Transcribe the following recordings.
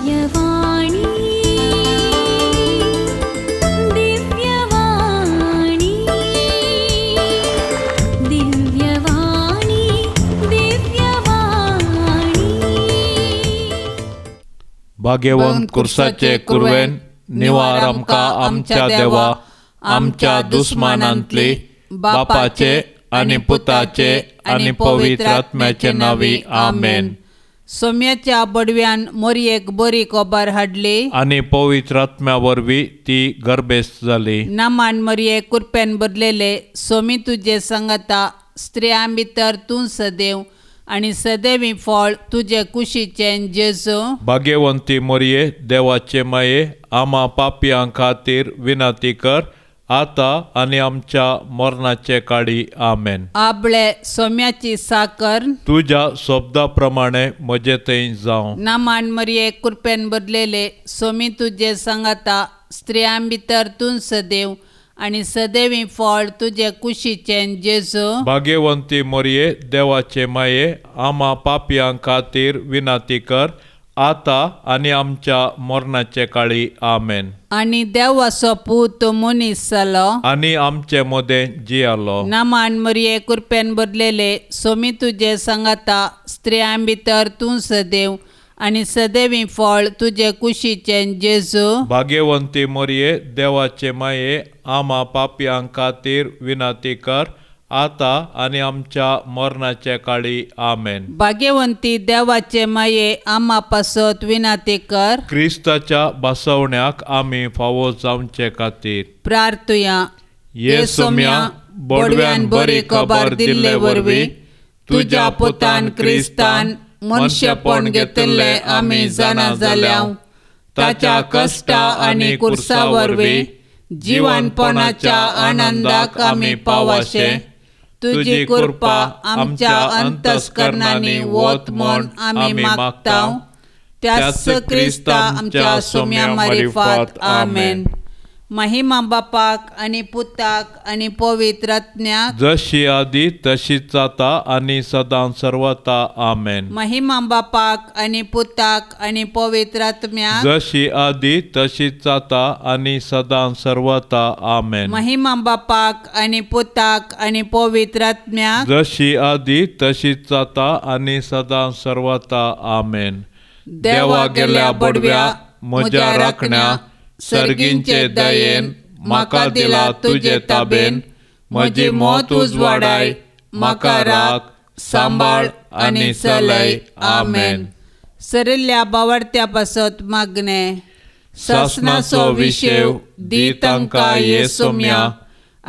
दिव्यवाणी दिव्यवाणी दिव्यवाणी दिव्यवाणी भाग्यवंत कुर्साचे कुरवेन निवार आमकां आमच्या देवा आमच्या दुस्मानांतली बापाचे आनी पुताचे आनी पवित्र आत्म्याचे नावी आमेन. सोम्याच्या बडव्यान मोरयेक बरी खबर हाडली आनी पवित्र आत्म्या वरवीं ती गर्भेस्त जाली. नामान मोरये कुरप्यान बदलेले सोमी तुजे संगता स्त्रियां भितर तूं सदैव आनी सदैवी फळ तुजे कुशीचें जेजू. भाग्यवंती मोरये देवाचे माये आम्हा पापयां खातीर विनंती कर आता आनी आमच्या मरणाचे काळी आमेन. आपले सोम्याची साकर तुझ्या शब्दा प्रमाणे म्हजे थंय जावं. नामान मोरये कुरप्यान बदलेले सोमी तुजे संगता स्त्रियां भितर तूं सदैव आनी सदैवी फळ तुजे कुशीचें जेजू. भाग्यवंती मोरये देवाचे माये आम्हा पापयां खातीर विनंती कर आता आनी आमच्या मरणाचे काळी आमेन. आनी देवाचो पूत मनीस जालो आनी आमचे मदें जियालो. नामान मोरये कुरप्यान बदलेले सोमी तुजे संगता स्त्रियां भितर तूं सदैव आनी सदैवी फळ तुजे कुशीचें जेजू. भाग्यवंती मोरये देवाचे माये आम्हा पापयां खातीर विनंती कर आता आनी आमच्या मरणाचे काळी आमेन. भाग्यवंती देवाचे माये आम्हा पासत विनंती कर. क्रिस्ताच्या बसवण्याक आमी फावो जावचे खातीर प्रार्थुया. येसोम्या बडव्यान बरी खबर दिल्ले वरवीं तुज्या पुतान क्रिस्तान मनशेपण घेतिल्ले आमी जाणा जाल्याव ताच्या कश्टा आनी कुर्सा वरवीं जिवनपणाच्या आनंदाक आमी पावाशे तुजी कृपा आमच्या अंतस्करणांनी वत म्हूण आमी मागताव. त्याच क्रिस्ता आमच्या सोम्या मारिफात आमेन. महिमा बापाक आनी पुताक आनी पवित्र आत्म्याक जशी आदी तशीच जाता आनी सदां सर्वता आमेन. महिमा बापाक आनी पुताक आनी पवित्र आत्म्याक जशी आदी तशीच जाता आनी सदां सर्वता आमेन. महिमा बापाक आनी पुताक आनी पवित्र आत्म्याक जशी आदी तशीच जाता आनी सदां सर्वता आमेन. देवा गेल्या बडव्या म्हज्या राखण्या सर्गींचे दयेन म्हाका दिला तुजे ताबेन म्हजी मोत उजवाडाय म्हाका राख सांबाळ आनी चलय आमेन. सरिल्ल्या बावडत्या पासत मागणे शासनाचो विशेव दी तांकां येसोम्या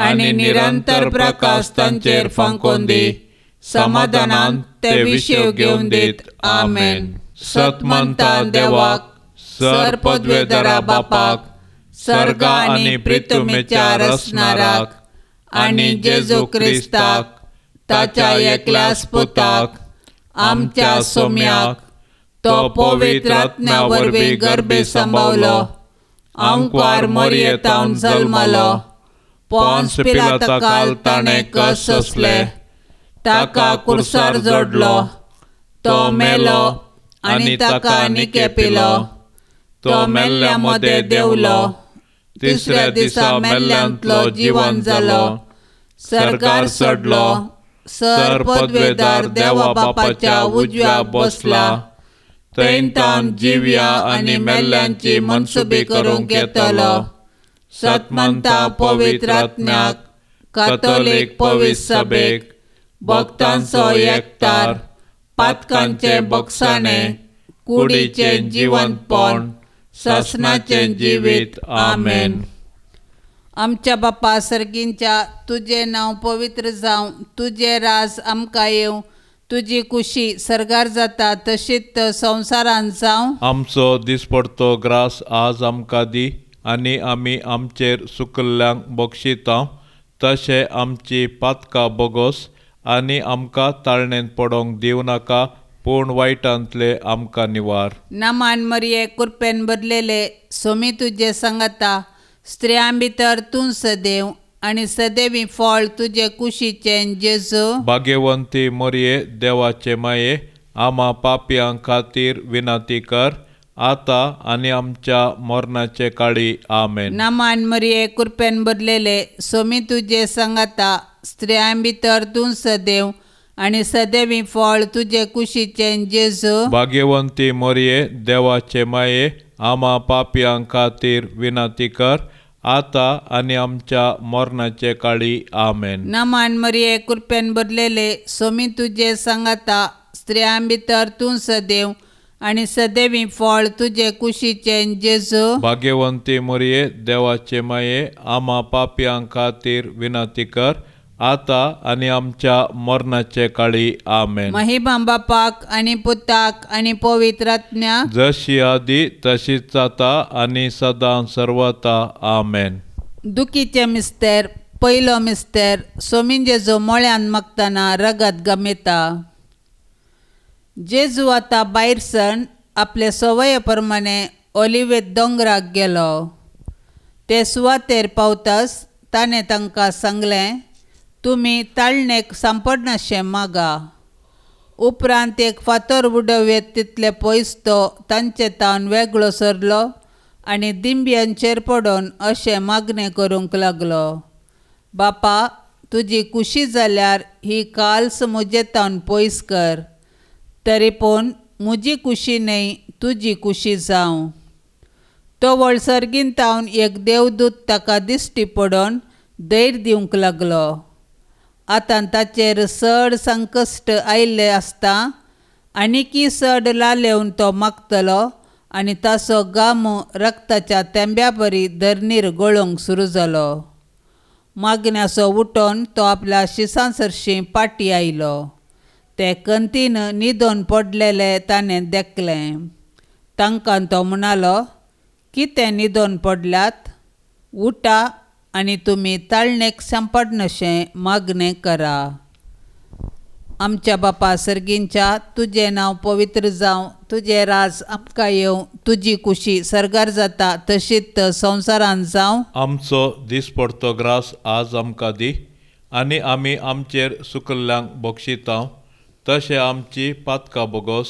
आनी निरंतर प्रकाश तांचेर फांकोन दी समाधानान ते विशेव घेवन दीत आमेन. सतमंता देवाक सर पदवेदरा बापाक सर्गा आनी पृथ्वीच्या रचणाराक आनी जेजू क्रिस्ताक ताच्या एकल्याच पुताक आमच्या सोम्याक तो पवित्र आत्म्या वरवीं गर्भे सांबावलो अंकुर मोरयेतावन जल्मलो पोंस पिलाता काल ताणें कस सोंसले ताका कुर्सार जोडलो तो मेलो आनी ताका निके पिलो तो मेल्ल्या मदें देवलो तिसऱ्या दिसा मेल्ल्यांतलो जिवन जालो सर्गार चडलो सर पदवेदार देवा बापाच्या उजव्या बसला थंय तावन जिव्या आनी मेल्ल्यांची मनसुबी करूंक येतलो. सतमंता पवित्र आत्म्याक कातोलीक पवित्र सभेक भक्तांचो एकठार पातकांचे बगसाणे कुडीचें जिवंतपण शासनाचें जिवीत आमेन. आमच्या बापा सर्गींच्या तुझे नांव पवित्र जावं तुझे राज आमकां येवं तुजी खुशी सर्गार जाता तशीच संवसारांत जावं. आमचो दिसपडतो ग्रास आज आमकां दी आनी आमी आमचेर सुकल्ल्यांक बक्षिता तशें आमची पातकां बोगोस आनी आमकां ताळणेंत पडोंक दिवं नाका पूण वायटांतले आमकां निवार. नामान मोरये कुरपेन बदलेले सोमी तुजे संगता स्त्रियां भितर तूं सदैव आनी सदैवी फळ तुजे कुशीचें जेजू. भाग्यवंती मोरये देवाचे माये आम्हा पापयां खातीर विनंती कर आता आणि आमच्या मरणाचे काळी आमेन. नमान मरिये कृपेन भरलेले सोमी तुझे संगता स्त्रियां भितर तूं सदैव आणि सदैवी फळ तुझे कुशीचे जेजू. भाग्यवंती मरिये देवाचे माये आम्हा पापियां खातीर विनंती कर आता आणि आमच्या मरणाचे काळी आमेन. नमान मरिये कृपेन भरलेले सोमी तुझे संगता स्त्रियां भितर तूं सदैव आणि सदैवी फळ तुझे कुशीचे जेजू. भाग्यवंती मरिये देवाचे माये आम्हा पापियां खातीर विनंती कर आता आणि आमच्या मरणाचे काळी आमेन. महिमा बापाक आणि पुताक आणि पवित्रात्म्या जशी आदी तशीच आता आणि सदां सर्वता आमेन. दुखीचे मिस्तेर पयलो मिस्तेर सोमी जेजू मोळ्यान मागतना रगत गमेता. जेजू आतां भायर सण आपले सवये प्रमाणे ऑलिव्हे दोंगराक गेलो. ते सुवातेर पावताच ताणें तांकां सांगलें, तुमी ताळणेक सांपडनाशें मागा. उपरांत एक फातर उडोवेत तितले पयस तो तांचे तावन वेगळो सरलो आनी दिंब्यांचेर पडोवन अशें मागणें करूंक लागलो, बापा तुजी कुशी जाल्यार ही काल्स म्हजे तावन पयस कर. तरी पूण म्हजी कुशी न्हय तुजी कुशी जावं. तो वळसरगीन तावन एक देवदूत ताका दिश्टी पडोवन धैर्य दिवंक लागलो. आतां ताचेर चड संकश्ट आयिल्लें आसता आनीकी चड लालेवन तो मागतलो आनी ताचो घाम रक्ताच्या तेंब्या परी धरणीर गळोवंक सुरू जालो. मागण्याचो उठोन तो आपल्या शिसां सरशीं पाटी आयलो. ते कंतीन न्हिदोन पडलेले ताणें देखलें. तांकां तो म्हणालो, कितें न्हिदोन पडल्यात? उठा आनी तुमी ताळणेक सांपडनशें मागणें करा. आमच्या बापा सर्गींच्या तुजें नांव पवित्र जावं, तुजें राज आमकां येवं, तुजी कुशी सर्गार जाता तशीच संवसारांत जावं. आमचो दिसपडतो ग्रास आज आमकां दी आनी आमी आमचेर सुकल्ल्यांक बक्षितांव तशें आमची पातकां बोगोस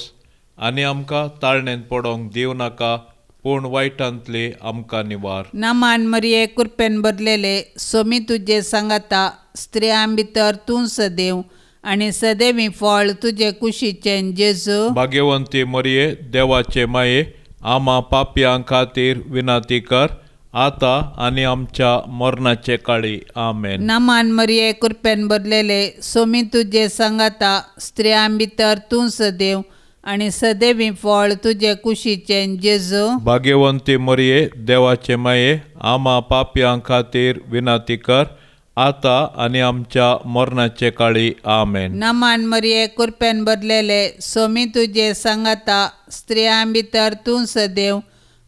आनी आमकां ताळणेन पडोवंक दिवं नाका पूण वायटांतली आमकां निवार. नमान मरिये कृपेन भरलेले सोमी तुजे सांगता स्त्रियां भितर तूं सदैव आणि सदैवी फळ तुझे कुशीचे जेजू. भाग्यवंती मरिये देवाचे माये आम्हा पापियां खातीर विनंती कर आता आणि आमच्या मरणाचे काळी आमेन. नमान मरिये कृपेन भरलेले सोमी तुजे सांगता स्त्रियां भितर तूं सदैव आणि सदैवी फळ तुझे कुशीचे जेजू. भाग्यवंती मरिये देवाचे माये आम्हा पापियां खातीर विनंती कर आता आणि आमच्या मरणाचे काळी आमेन. नमान मरिये कृपेन भरलेले सोमी तुजे सांगता स्त्रियां भितर तूं सदैव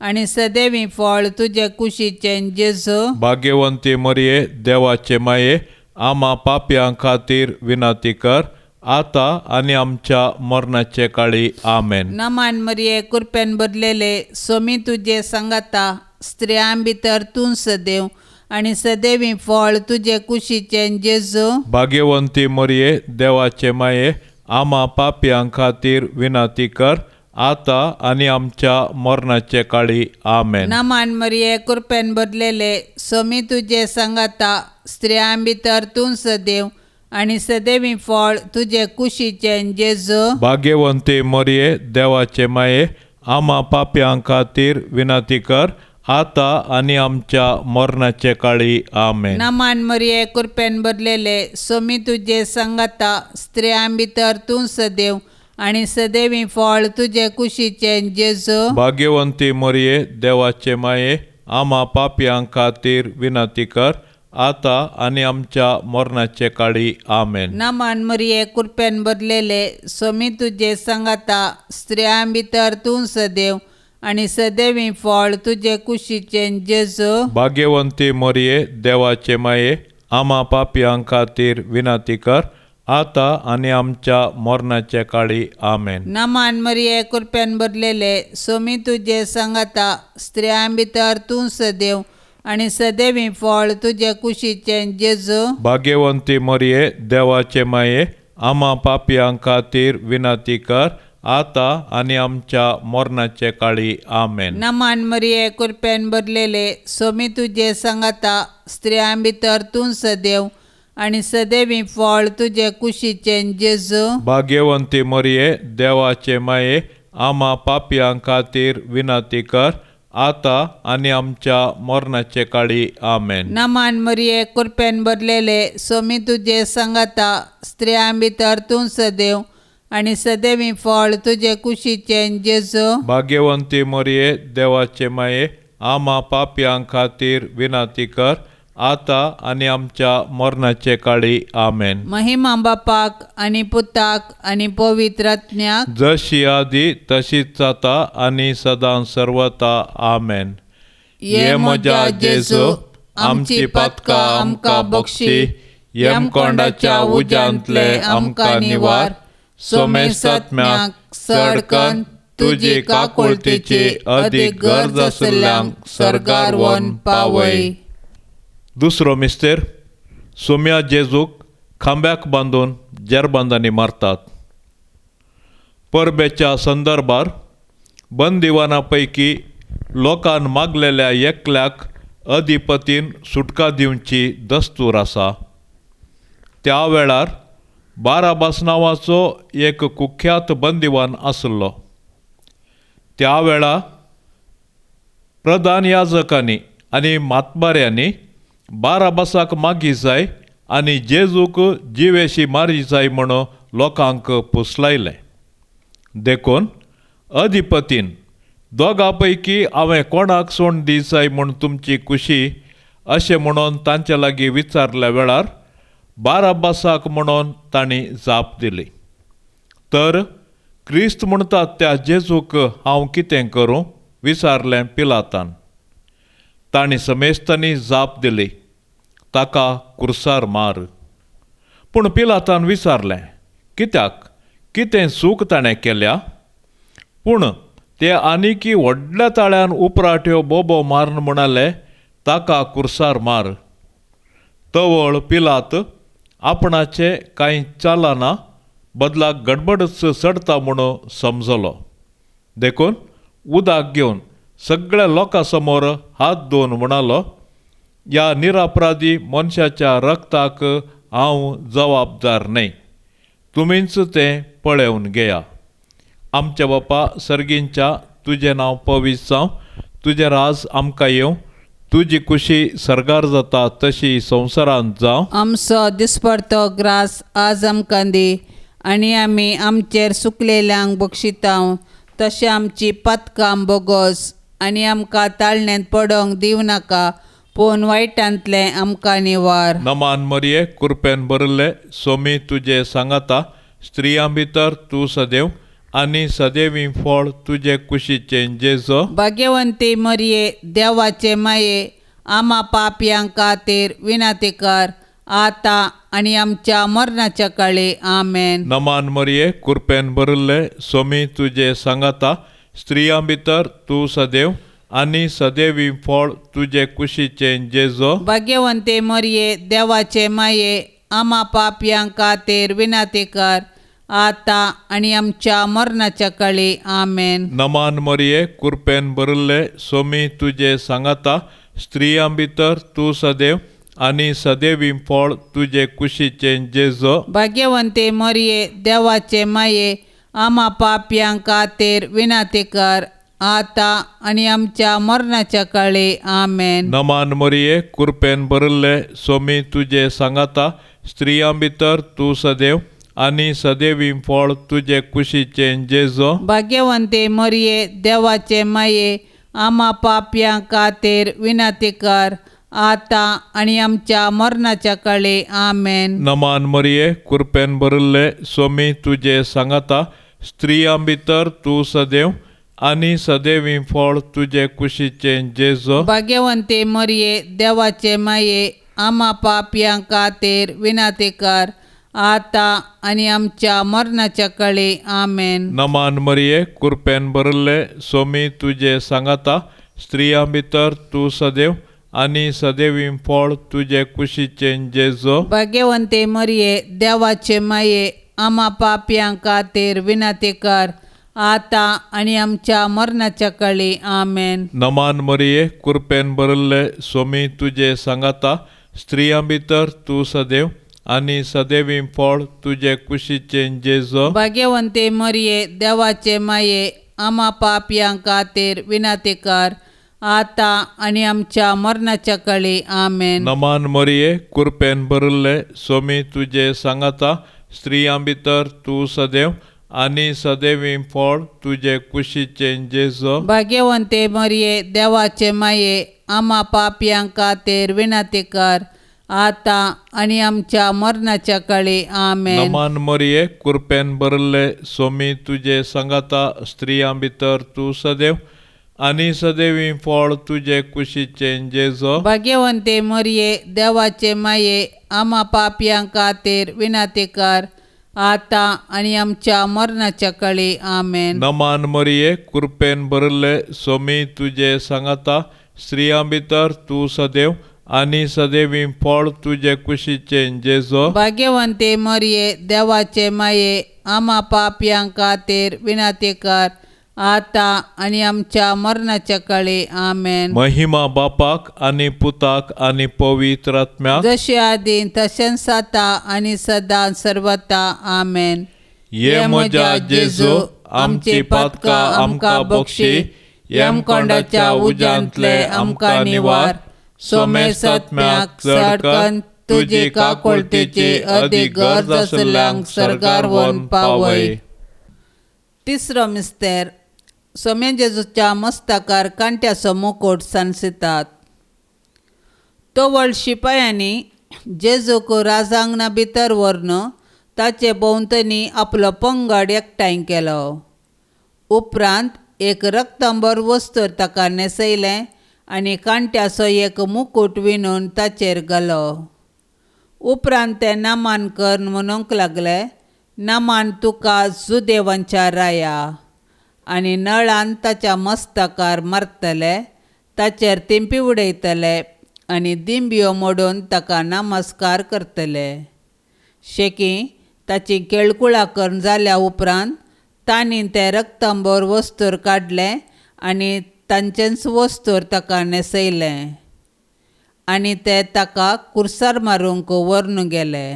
आणि सदैवी फळ तुझे कुशीचे जेजू. भाग्यवंती मरिये देवाचे माये आम्हा पापियां खातीर विनंती कर आता आणि आमच्या मरणाचे काळी आमेन. नमान मरिये कृपेन भरलेले सोमी तुजे सांगता स्त्रियां भितर तूं सदैव आणि सदैवी फळ तुझे कुशीचे जेजू. भाग्यवंती मरिये देवाचे माये आम्हा पापियां खातीर विनंती कर आता आणि आमच्या मरणाचे काळी आमेन. नमान मरिये कृपेन भरलेले सोमी तुजे सांगता स्त्रियां भितर तूं सदैव आणि सदैवी फळ तुझे कुशीचे जेजू. भाग्यवंती मरिये देवाचे माये आम्हा पापियां खातीर विनंती कर आता आणि आमच्या मरणाचे काळी आमेन. नमान मरिये कृपेन भरलेले सोमी तुजे सांगता स्त्रियां भितर तूं सदैव आणि सदैवी फळ तुझे कुशीचे जेजू. भाग्यवंती मरिये देवाचे माये आम्हा पापियां खातीर विनंती कर आता आणि आमच्या मरणाचे काळी आमेन. नमान मरिये कृपेन भरलेले सोमी तुजे सांगता स्त्रियां भितर तूं सदैव आणि सदैवी फळ तुझे कुशीचे जेजू. भाग्यवंती मरिये देवाचे माये आम्हा पापियां खातीर विनंती कर आता आणि आमच्या मरणाचे काळी आमेन. नमान मरिये कृपेन भरलेले सोमी तुजे सांगता स्त्रियां भितर तूं सदैव आणि सदैवी फळ तुझे कुशीचे जेजू. भाग्यवंती मरिये देवाचे माये आम्हा पापियां खातीर विनंती कर आता आणि आमच्या मरणाचे काळी आमेन. नमान मरिये कृपेन भरलेले सोमी तुझे सांगाता स्त्रियां भितर तूं सदैव आणि सदैवी फळ तुझे कुशीचे जेजू. भाग्यवंती मरिये देवाचे माये आम्हा पापयां खातीर विनंती कर, आता आणि आमच्या मरणाचे काळी आमेन. नमान मरिये कृपेन भरलेले सोमी तुझे सांगाता स्त्रियां भितर तूं सदैव आणि सदैवी फळ तुझे कुशीचे जेजू. भाग्यवंती मरिये देवाचे माये आम्हा पापयां खातीर विनंती कर, आता आणि आमच्या मरणाचे काळी आमेन. महिमा बापाक आणि पुताक आणि पवित्रात्म्याक जशी आदी तशीच जाता आणि सदां सर्वता आमेन. ये म्हज्या जेजू आमची पतकां आमकां बक्षी, यमकोंडाच्या उज्यांतले आमकां निवार. सोमे सत्म्याक सडकन तुजी काकुळतीची अदीक गरज आसल्यांक सरकार वन पावय. दुसरो मिस्तेर, सोम्या जेजूक खांब्याक बांदून जेरबंदांनी मारतात. परबेच्या संदर्भार बंदिवाना पैकी लोकान मागलेल्या एकल्याक अधिपतीन सुटका दिवची दस्तूर आसा. त्या वेळार बाराबास नांवाचो एक कुख्यात बंदिवान आसलो. त्या वेळा प्रधान याजकांनी आनी मातबाऱ्यांनी बाराबासाक मागी जाय आनी जेजूक जिवेशी मारी जाय म्हणून लोकांक पुसलायलें. देखून अधिपतीन दोगां पैकी हांवें कोणाक सोंड दी जाय म्हूण तुमची खुशी अशें म्हणून तांचे लागीं विचारल्या वेळार बाराबासाक म्हणून तांणी जाप दिली. तर क्रिस्त म्हणटात त्या जेजूक हांव कितें करूं विचारलें पिलातान. तांणी समेस्तांनी जाप दिली, ताका कुर्सार मार. पूण पिलातान विचारलें, कित्याक, कितें चूक ताणें केल्या? पूण ते आनीकी व्हडल्या ताळ्यान उपराट्यो बोबो मारून म्हणाले, ताका कुर्सार मार. तवळ पिलात आपणाचे कांय चलना बदलाक गडबडच चडता म्हणून समजलो. देखून उदक घेवन सगळ्या लोकां समोर हात धुवन म्हणालो, ह्या निरपराधी मनशाच्या रक्ताक हांव जबाबदार न्हय. तुमीच तें पळोवन घेया. आमच्या बापा सर्गींच्या तुजें नांव पवित्र जावं, तुजें राज आमकां येवं, तुजी खुशी सरगार जाता तशी संवसारांत जावं. आमचो दिसपडतो ग्रास आज आमकां दी, आनी आमी आमचेर सुकलेल्यांक बक्षितांव तशें आमची पतकां बोगोस, आनी आमकां ताळणेंत पडोंक दिवं नाका, पूण वायटांतले आमकां निवार. नमान मरिये कृपेन भरले सोमी तुजे सांगाता स्त्रियां भितर तूं सदैव आनी सदैवी फळ तुजे कुशीचे जेजो. भाग्यवंती मरिये देवाचे माये आम्हा पापयां खातीर विनंती कर, आता आनी आमच्या मरणाच्या काळी आमेन. नमान मरिये कृपेन भरले सोमी तुजे सांगाता स्त्रियां भितर तूं सदैव आनी सदैवी फळ तुजे कुशीचे जेजो. भाग्यवंती मरिये देवाचे माये आम्हा पापयां खातीर विनंती कर, आता आनी आमच्या मरणाच्या काळी आमेन. नमान मरिये कृपेन भरले सोमी तुजे सांगाता स्त्रियां भितर तूं सदैव आनी सदैवी फळ तुजे कुशीचे जेजो. भाग्यवंती मरिये देवाचे माये आम्हा पापयां खातीर विनंती कर, आता आनी आमच्या मरणाच्या काळी आमेन. नमान मरिये कृपेन भरले सोमी तुजे सांगाता स्त्रियां भितर तूं सदैव आनी सदैवी फळ तुजे कुशीचे जेजो. भाग्यवंती मरिये देवाचे माये आम्हा पापयां खातीर विनंती कर, आता आनी आमच्या मरणाच्या काळी आमेन. नमान मरिये कृपेन भरले सोमी तुजे सांगाता स्त्रियां भितर तूं सदैव आनी सदैवी फळ तुजे कुशीचे जेजो. भाग्यवंती मरिये देवाचे माये आम्हा पापयां खातीर विनंती कर, आता आनी आमच्या मरणाच्या काळी आमेन. नमान मरिये कृपेन भरले सोमी तुजे सांगाता स्त्रियां भितर तूं सदैव आनी सदैवी फळ तुजे कुशीचे जेजो. भाग्यवंती मरिये देवाचे माये आम्हा पापयां खातीर विनंती कर, आता आणि आमच्या मरणाच्या काळी आमेन. नमान मरिये कृपेन भरले स्वामी तुझे सांगाता स्त्रियां भितर तू सदैव आणि सदैवी फळ तुझे कुशीचे जेजो. भाग्यवंते मरिये देवाचे माये आम्हा पापयां खातीर विनंती कर आता आणि आमच्या मरणाच्या काळी आमेन. नमान मरिये कृपेन भरले स्वामी तुझे सांगाता स्त्रियां भितर तू सदैव आणि सदैवी फळ तुझे कुशीचे जेजो. भाग्यवंते मरिये देवाचे माये आम्हा पापयां खातीर विनंती कर आता आणि आमच्या मरणाच्या काळी आमेन. नमान मरिये कृपेन भरले स्वामी तुझे सांगाता स्त्रियां भितर तू सदैव आणि सदैवी फळ तुझे कुशीचे जेजो. भाग्यवंते मरिये देवाचे माये आम्हा पापयां खातीर विनंती कर आता आणि आमच्या मरणाच्या काळी आमेन. नमान मरिये कृपेन भरले स्वामी तुझे सांगाता स्त्रियां भितर तू सदैव आणि सदैवी फळ तुझे कुशीचे जेजो. भाग्यवंते मरिये देवाचे माये आम्हा पापयां खातीर विनंती कर आता आणि आमच्या मरणाच्या काळी आमेन. महिमा बापाक आणि पुताक आणि पवित्र आत्म्याक जशी आदीं तशेंच आता आणि सदां सर्वता आमेन. ये म्हज्या जेजू आमची पातकां आमकां बक्षी यमकोंडाच्या उज्यांतले आमकां निवार. सोमेस आत्म्याक चडकन तुजी काकुळतेची अदीक गरज आसल्यांक सरकार व्हरून पावय. तिसरो मिस्तेर सोमे जेजूच्या मस्तकार कांट्याचो मुकुट सांसितात. तो व्हड शिपायांनी जेजूक राजांगणा भितर व्हरून ताचे भोंवतणी आपलो पंगड एकठांय केलो. उपरांत एक रक्तांबर वस्त्र ताका न्हेसयलें आनी कांट्याचो एक मुकुट विणून ताचेर घालो. उपरांत ते नामान कर म्हणूंक लागले, नामान तुका जुदेवांच्या राया आनी नळान ताच्या मस्तकार मारतले, ताचेर तिंपी उडयतले आनी दिंब्यो मोडून ताका नमस्कार करतले. शेकी ताची केळकुळा करून जाल्या उपरांत तांणी ते रक्तांबर वस्त्र काडलें आनी तांचेंच वस्त्र ताका न्हेसयलें आनी ते ताका कुर्सार मारूंक व्हरून गेले.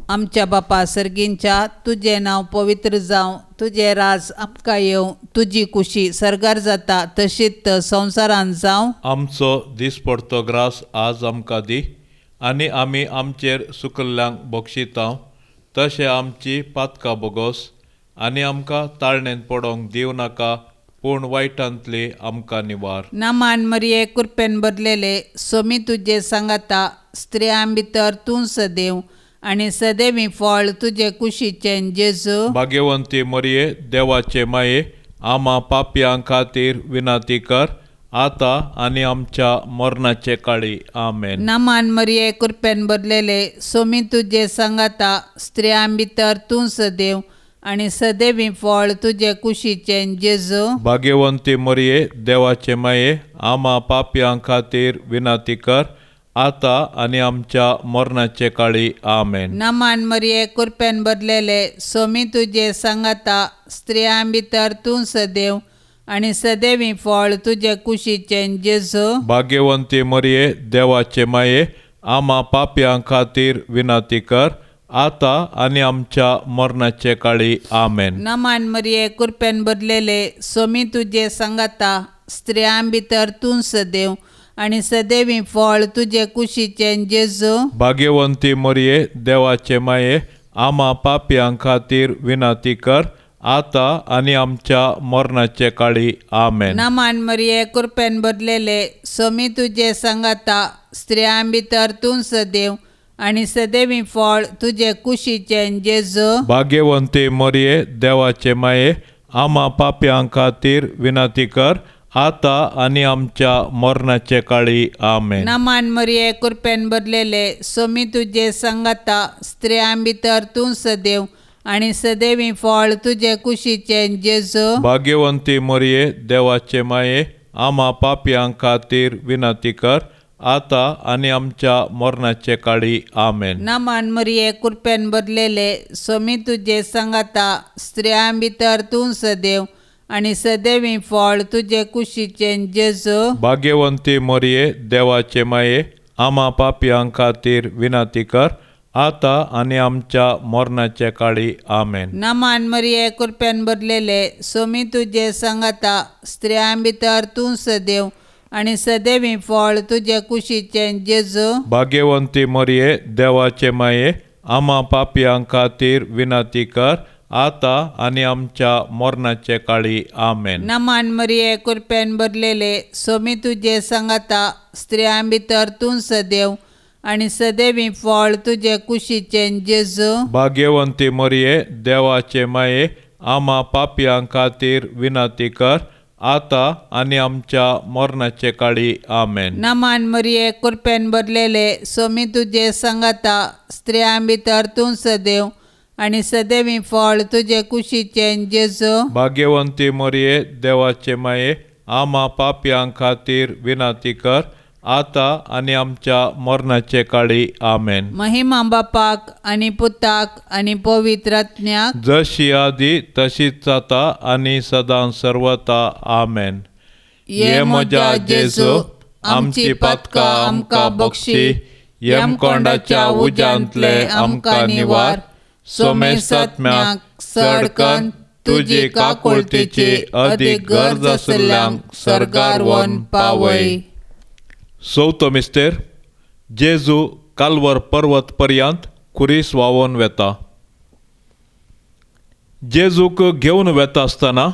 आमच्या बापा सर्गींच्या तुजें नांव पवित्र जावं, तुजें राज आमकां येवं, तुजी कुशी सरगार जाता तशीच संवसारांत जावं. आमचो दिसपडतो ग्रास आज आमकां दी आनी आमी आमचेर सुकल्ल्यांक बक्षितांव तशें आमची पातकां बोगोस आनी आमकां ताळणेन पडोंक दिव नाका पूण वायटांतली आमकां निवार. नामान मरिये कृपेन भरलेले सोमी तुजे सांगाता स्त्रियां भितर तूं सदैव आनी सदैवी फळ तुजे कुशीचें जेजू. भाग्यवंती मरिये देवाचे माये आम्हा पापयां खातीर विनंती कर आता आनी आमच्या मरणाचे काळी आमेन. नामान मरिये कृपेन भरलेले सोमी तुजे सांगाता स्त्रियां भितर तूं सदैव आनी सदैवी फळ तुजे कुशीचें जेजू. भाग्यवंती मरिये देवाचे माये आम्हा पापयां खातीर विनंती कर आता आनी आमच्या मरणाचे काळी आमेन. नामान मरिये कृपेन भरलेले सोमी तुजे सांगाता स्त्रियां भितर तूं सदैव आनी सदैवी फळ तुजे कुशीचें जेजू. भाग्यवंती मरिये देवाचे माये आम्हा पापयां खातीर विनंती कर आता आनी आमच्या मरणाचे काळी आमेन. नामान मरिये कृपेन भरलेले सोमी तुजे सांगाता स्त्रियां भितर तूं सदैव आनी सदैवी फळ तुजे कुशीचें जेजू. भाग्यवंती मरिये देवाचे माये आम्हा पापयां खातीर विनंती कर आता आनी आमच्या मरणाचे काळी आमेन. नामान मरिये कृपेन भरलेले सोमी तुजे सांगाता स्त्रियां भितर तूं सदैव आनी सदैवी फळ तुजे कुशीचें जेजू. भाग्यवंती मरिये देवाचे माये आम्हा पापयां खातीर विनंती कर आता आनी आमच्या मरणाचे काळी आमेन. नामान मरिये कृपेन भरलेले सोमी तुजे सांगाता स्त्रियां भितर तूं सदैव आनी सदैवी फळ तुजे कुशीचें जेजू. भाग्यवंती मरिये देवाचे माये आम्हा पापयां खातीर विनंती कर आता आणि आमच्या मरणाचे काळी आमेन. नमन मरिये कृपेन भरलेले स्वामी तुझे सांगाता स्त्रियां भितर तूं सदैव आणि सदैवी फळ तुझे कुशीचे जेजू. भाग्यवंती मरिये देवाचे माये आम्हा पापियां खातीर विनंती कर आता आणि आमच्या मरणाचे काळी आमेन. नमन मरिये कृपेन भरलेले स्वामी तुझे सांगाता स्त्रियां भितर तूं सदैव आणि सदैवी फळ तुझे कुशीचे जेजू. भाग्यवंती मरिये देवाचे माये आम्हा पापियां खातीर विनंती कर आता आणि आमच्या मरणाचे काळी आमेन. नमन मरिये कृपेन भरलेले स्वामी तुझे सांगाता स्त्रियां भितर तूं सदैव आणि सदैवी फळ तुझे कुशीचे जेजू. भाग्यवंती मरिये देवाचे माये आम्हा पापियां खातीर विनंती कर आता आणि आमच्या मरणाचे काळी आमेन. नमन मरिये कृपेन भरलेले स्वामी तुझे सांगाता स्त्रियां भितर तूं सदैव आणि सदैवी फळ तुझे कुशीचे जेजू. भाग्यवंती मरिये देवाचे माये आम्हा पापियां खातीर विनंती कर आता आणि आमच्या मरणाचे काळी आमेन. महिमा बापाक आणि पुताक आणि पवित्र आत्म्याक जशी आदी तशीच जाता आणि सदां सर्वता आमेन. ये म्हज्या जेजू आमची पातकां आमकां बक्षी यमकोंडाच्या उज्यांतले आमकां निवार सोमेस आत्म्याक सडकन तुजी काकुळतीची अदीक गरज आसल्ल्यांक सर्गार व्हरून पावय. चवथो मिस्तेर जेजू काल्वर पर्वत पर्यंत खुरीस व्हांवून वेता. जेजूक घेवन वेता आसतना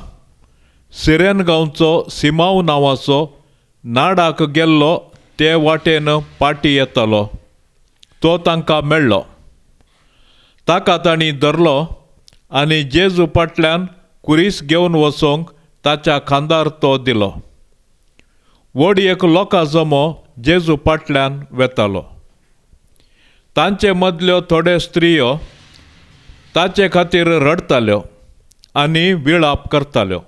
सिरेन गांवचो सिमाव नांवाचो नाडाक गेल्लो ते वाटेन पाटी येतालो. तो तांकां मेळ्ळो. ताका तांणी धरलो आनी जेजू फाटल्यान खुरीस घेवन वचोंक ताच्या खांदार तो दिलो. व्हडयेक लोकां जमो जेजू फाटल्यान वेतालो. तांचे मदल्यो थोड्यो स्त्रियो ताचे खातीर रडताल्यो आनी विळाप करताल्यो.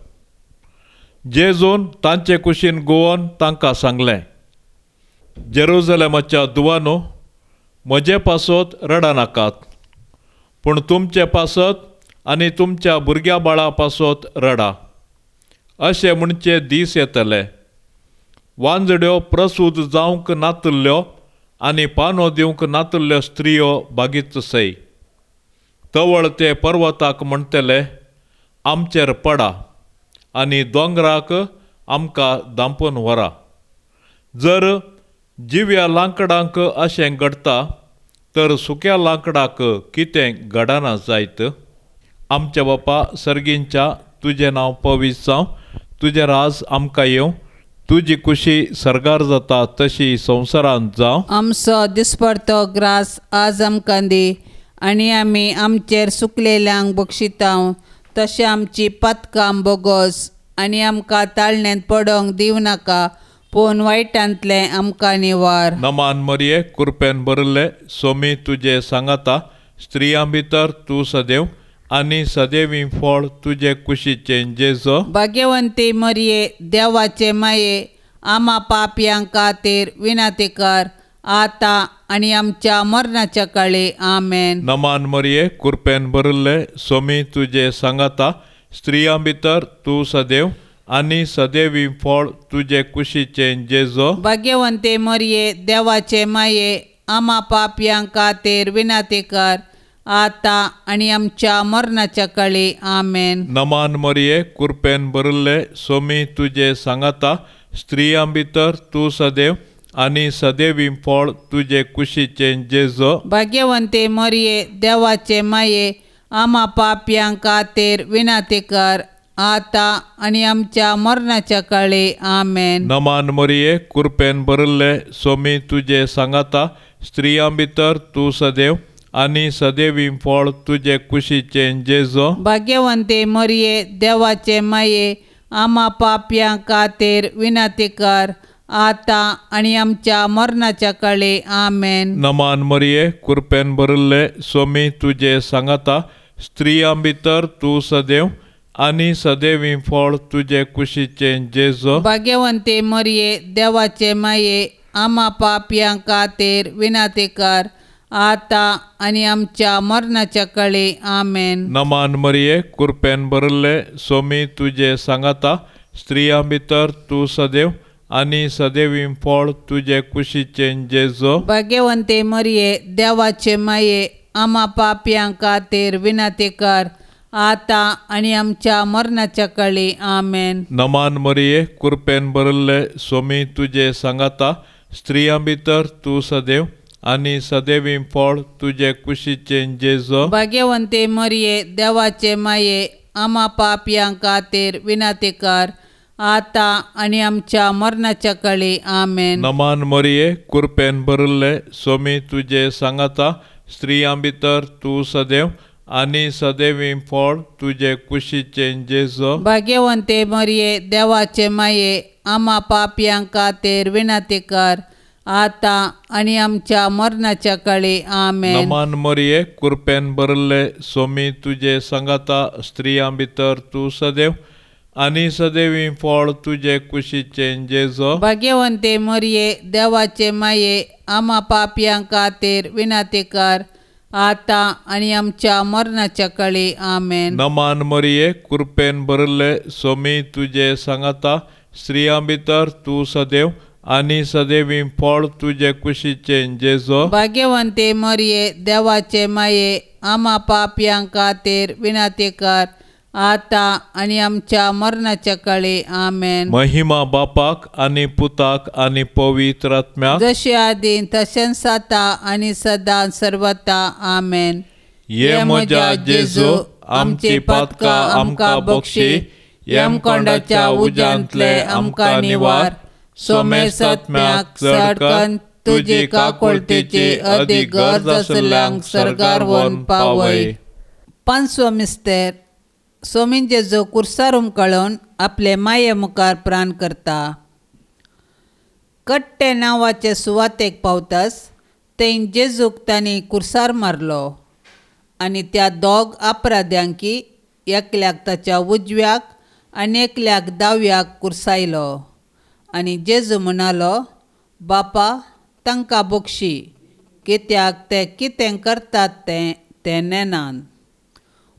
जेजून तांचे कुशीन घुंवोन तांकां सांगलें, जेरुसलेमाच्या दुवानो म्हजे पासत रडनाकात, पूण तुमचे पासत आनी तुमच्या भुरग्या बाळा पासत रडा. अशें म्हणचे दीस येतले. वांजड्यो प्रसूत जावंक नातल्ल्यो आनी पानो दिवंक नातल्ल्यो स्त्रियो बागीच सै. तवळ ते पर्वताक म्हणटले, आमचेर पडा आनी दोंगराक आमकां धांपून व्हरा. जर जिव्या लांकडांक अशें घडटा तर सुक्या लांकडाक कितें घडना जायत. आमच्या बापा सर्गींच्या तुजें नांव पवित्र जावं. तुजें राज आमकां येवं. तुजी कुशी सर्गार जाता तशी संवसारांत जावं. आमचो दिसपडतो ग्रास आज आमकां दी आनी आमी आमचेर सुकलेल्यांक बक्षितांव तशें आमची पातकां बोगोस आनी आमकां ताळण्यांत पडोंक दिवं नाका, पूण वायटांतले आमकां निवार. नमान मरिये कृपेन भरले सोमी तुजे सांगाता स्त्रियां भितर तूं सदैव आनी सदैवी फळ तुजे कुशीचे जेजू. भाग्यवंती मरिये देवाचे माये आम्हा पापयां खातीर विनंती कर आता आनी आमच्या मरणाच्या काळी आमेन. नमान मरिये कृपेन भरले सोमी तुजे सांगाता स्त्रियां भितर तूं सदैव आनी सदैवी फळ तुजे कुशीचे जेजू. भाग्यवंती मरिये देवाचे माये आम्हा पापयां खातीर विनंती कर आता आनी आमच्या मरणाच्या काळी आमेन. नमान मरिये कृपेन भरले सोमी तुजे सांगाता स्त्रियां भितर तूं सदैव आनी सदैवी फळ तुजे कुशीचे जेजू. भाग्यवंती मरिये देवाचे माये आम्हा पापयां खातीर विनंती कर आता आनी आमच्या मरणाच्या काळी आमेन. नमान मरिये कृपेन भरले सोमी तुजे सांगाता स्त्रियां भितर तूं सदैव आनी सदैवी फळ तुजे कुशीचे जेजू. भाग्यवंती मरिये देवाचे माये आम्हा पापयां खातीर विनंती कर आता आनी आमच्या मरणाच्या काळी आमेन. नमान मरिये कृपेन भरले सोमी तुजे सांगाता स्त्रियां भितर तूं सदैव आनी सदैवी फळ तुजे कुशीचे जेजू. भाग्यवंती मरिये देवाचे माये आम्हा पापयां खातीर विनंती कर आता आनी आमच्या मरणाच्या काळी आमेन. नमान मरिये कृपेन भरले सोमी तुझे सांगाता स्त्रियां भितर तूं सदैव आनी सदैवीं फळ तुझे कुशीचे जेजो. भाग्यवंते मरिये देवाचे माये आम्हा पापयां खातीर विनंती कर आता आनी आमच्या मरणाच्या काळी आमेन. नमान मरिये कृपेन भरले सोमी तुझे सांगाता स्त्रियां भितर तूं सदैव आनी सदैवीं फळ तुझे कुशीचे जेजो. भाग्यवंते मरिये देवाचे माये आम्हा पापयां खातीर विनंती कर आता आनी आमच्या मरणाच्या काळी आमेन. नमान मरिये कृपेन भरले सोमी तुझे सांगाता स्त्रियां भितर तूं सदैव आनी सदैवीं फळ तुझे कुशीचे जेजो. भाग्यवंते मरिये देवाचे माये आम्हा पापयां खातीर विनंती कर आता आनी आमच्या मरणाच्या काळी आमेन. नमान मरिये कृपेन भरले सोमी तुझे सांगाता स्त्रियां भितर तूं सदैव आनी सदैवीं फळ तुझे कुशीचे जेजो. भाग्यवंते मरिये देवाचे माये आम्हा पापयां खातीर विनंती कर आता आनी आमच्या मरणाच्या काळी आमेन. नमान मरिये कृपेन भरले सोमी तुझे सांगाता स्त्रियां भितर तूं सदैव आनी सदैवीं फळ तुझे कुशीचे जेजो. भाग्यवंते मरिये देवाचे माये आम्हा पापयां खातीर विनंती कर आता आनी आमच्या मरणाच्या काळी आमेन. महिमा बापाक आनी पुताक आनी पवित्र आत्म्याक जशे आदीं तशेंच आता आनी सदां सर्वता आमेन. ये म्हज्या जेजू आमची पातकां आमकां बक्षी यमकोंडाच्या उज्यांतले आमकां निवार. सोमेस आत्म्याक चडकन तुजी काकुळतेची अदीक गरज आसल्यांक सरकार व्हरून पावय. पांचवो मिस्तेर सोमीन जेजू कुर्सार उमकळून आपले माये मुखार प्राण करता. कट्टे नांवाचे सुवातेक पावताच थंय जेजूक तांणी कुर्सार मारलो आनी त्या दोग अपराध्यांकी एकल्याक ताच्या उजव्याक आनी एकल्याक दाव्याक कुर्सायलो. आनी जेजू म्हणालो, बापा तांकां बक्षी कित्याक ते कितें करतात ते नेनान.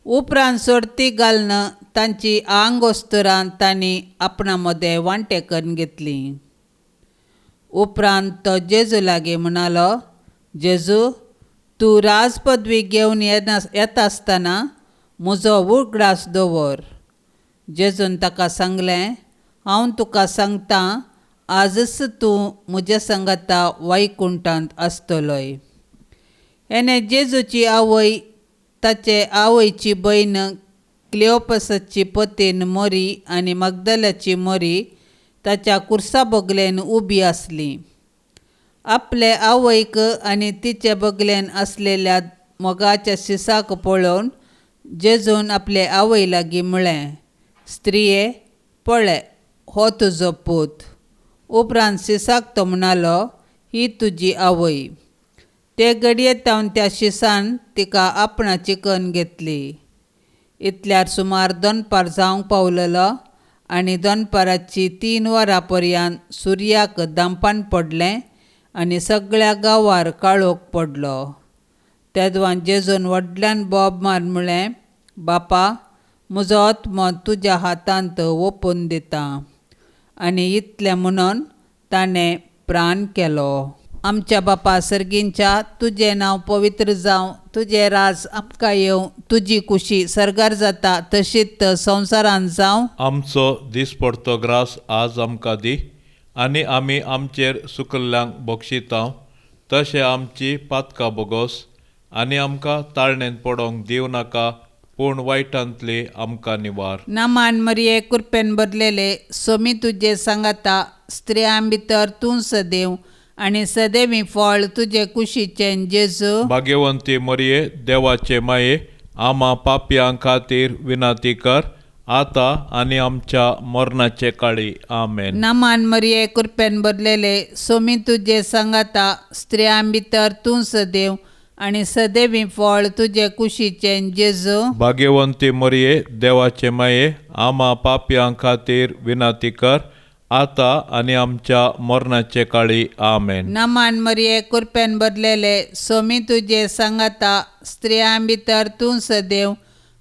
उपरांत सोडती घालन तांची आंगोस्तरां तांणी आपणा मदें वांटे करून घेतलीं. उपरांत तो जेजू लागीं म्हणालो, जेजू तूं राजपदवी घेवन येता आसतना म्हजो उगडास दवर. जेजून ताका सांगलें, हांव तुका सांगतां आजच तूं म्हज्या सांगाता वैकुंठांत आसतलोय. हेणे जेजूची आवय ताचे आवयची भयण क्लिओपसाची पतीन मोरी आनी मगदलाची मोरी ताच्या कुर्सा बगलेन उबी आसली. आपले आवयक आनी तिचे बगलेन आसलेल्या मोगाच्या शिसाक पळोवन जेजून आपले आवय लागीं म्हळें, स्त्रिये पळय हो तुजो पूत. उपरांत शिसाक तो म्हणालो, ही तुजी आवय. ते घडयेतावन त्या शिसान तिका आपणाची कन्न घेतली. इतल्यार सुमार दनपार जावंक पावलेलो आनी दनपाराची 3 वरां पर्यंत सुर्याक दांपान पडलें आनी सगळ्या गांवार काळोख पडलो. तेदवान जेजून व्हडल्यान बोब मारून म्हळें, बापा म्हजो आत्मो तुज्या हातांत ओपून दिता. आनी इतलें म्हणून ताणें प्राण केलो. आमच्या बापा सर्गींच्या तुजें नांव पवित्र जावं, तुजें राज आमकां येवं, तुजी कुशी सरगार जाता तशीच संवसारांत जावं. आमचो दिसपडतो ग्रास आज आमकां दी आनी आमी आमचेर सुकल्ल्यांक बक्षितांव तशें आमची पातकां बोगोस आनी आमकां ताळणेन पडोवंक दिव नाका पूण वायटांतली आमकां निवार. नामान मरिये कृपेन भरलेले सोमी तुजे सांगाता स्त्रियां भितर तूं सदैव आनी सदैवी फळ तुजे कुशीचें जेजू. भाग्यवंती मरिये देवाचे माये आम्हा पापयां खातीर विनंती कर आता आनी आमच्या मरणाचे काळी आमेन. नामान मरिये कृपेन भरलेले सोमी तुजे सांगाता स्त्रियां भितर तूं सदैव आनी सदैवी फळ तुजे कुशीचें जेजू. भाग्यवंती मरिये देवाचे माये आम्हा पापयां खातीर विनंती कर आता आणि आमच्या मरणाचे काळी आमेन. नमान मरिये कृपेन भरलेले सोमी तुझे सांगाता स्त्रियां भितर तूं सदैव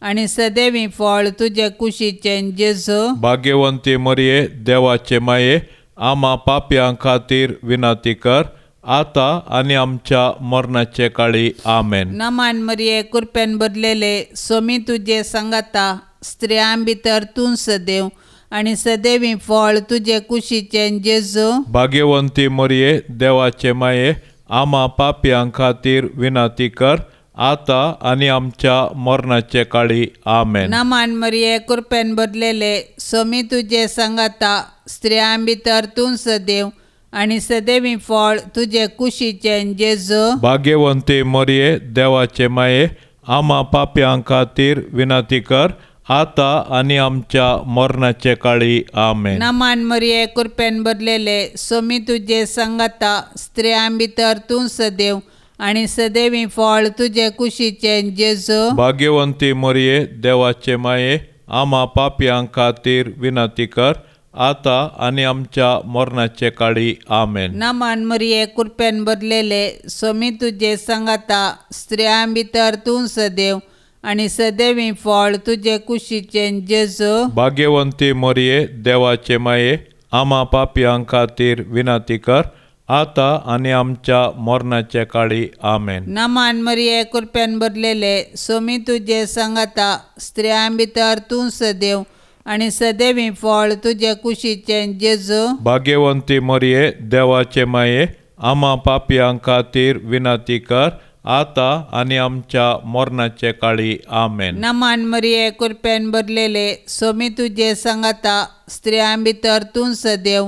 आणि सदैवी फळ तुझे कुशीचे जेजू. भाग्यवंती मरिये देवाचे माये, आम्हा पाप्यां खातीर विनंती कर, आता आणि आमच्या मरणाचे काळी आमेन. नमान मरिये कृपेन भरलेले सोमी तुझे सांगाता स्त्रियां भितर तूं सदैव आणि सदैवी फळ तुझे कुशीचे जेजू. भाग्यवंती मरिये देवाचे माये, आम्हा पाप्यां खातीर विनंती कर, आता आणि आमच्या मरणाचे काळी आमेन. नमान मरिये कृपेन भरलेले सोमी तुझे सांगाता स्त्रियां भितर तूं सदैव आणि सदैवी फळ तुझे कुशीचे जेजू. भाग्यवंती मरिये देवाचे माये, आम्हा पाप्यां खातीर विनंती कर, आता आणि आमच्या मरणाचे काळी आमेन. नमान मरिये कृपेन भरलेले सोमी तुझे सांगाता स्त्रियां भितर तूं सदैव आणि सदैवी फळ तुझे कुशीचे जेजू. भाग्यवंती मरिये देवाचे माये, आम्हा पाप्यां खातीर विनंती कर, आता आणि आमच्या मरणाचे काळी आमेन. नमान मरिये कृपेन भरलेले सोमी तुझे सांगाता स्त्रियां भितर तूं सदैव आणि सदैवी फळ तुझे कुशीचे जेजू. भाग्यवंती मरिये देवाचे माये, आम्हा पाप्यां खातीर विनंती कर, आता आणि आमच्या मरणाचे काळी आमेन. नमान मरिये कृपेन भरलेले सोमी तुझे सांगाता स्त्रियां भितर तूं सदैव आणि सदैवी फळ तुझे कुशीचे जेजू. भाग्यवंती मरिये देवाचे माये, आम्हा पाप्यां खातीर विनंती कर, आता आणि आमच्या मरणाचे काळी आमेन. नमान मरिये कृपेन भरलेले सोमी तुझे सांगाता स्त्रियां भितर तूं सदैव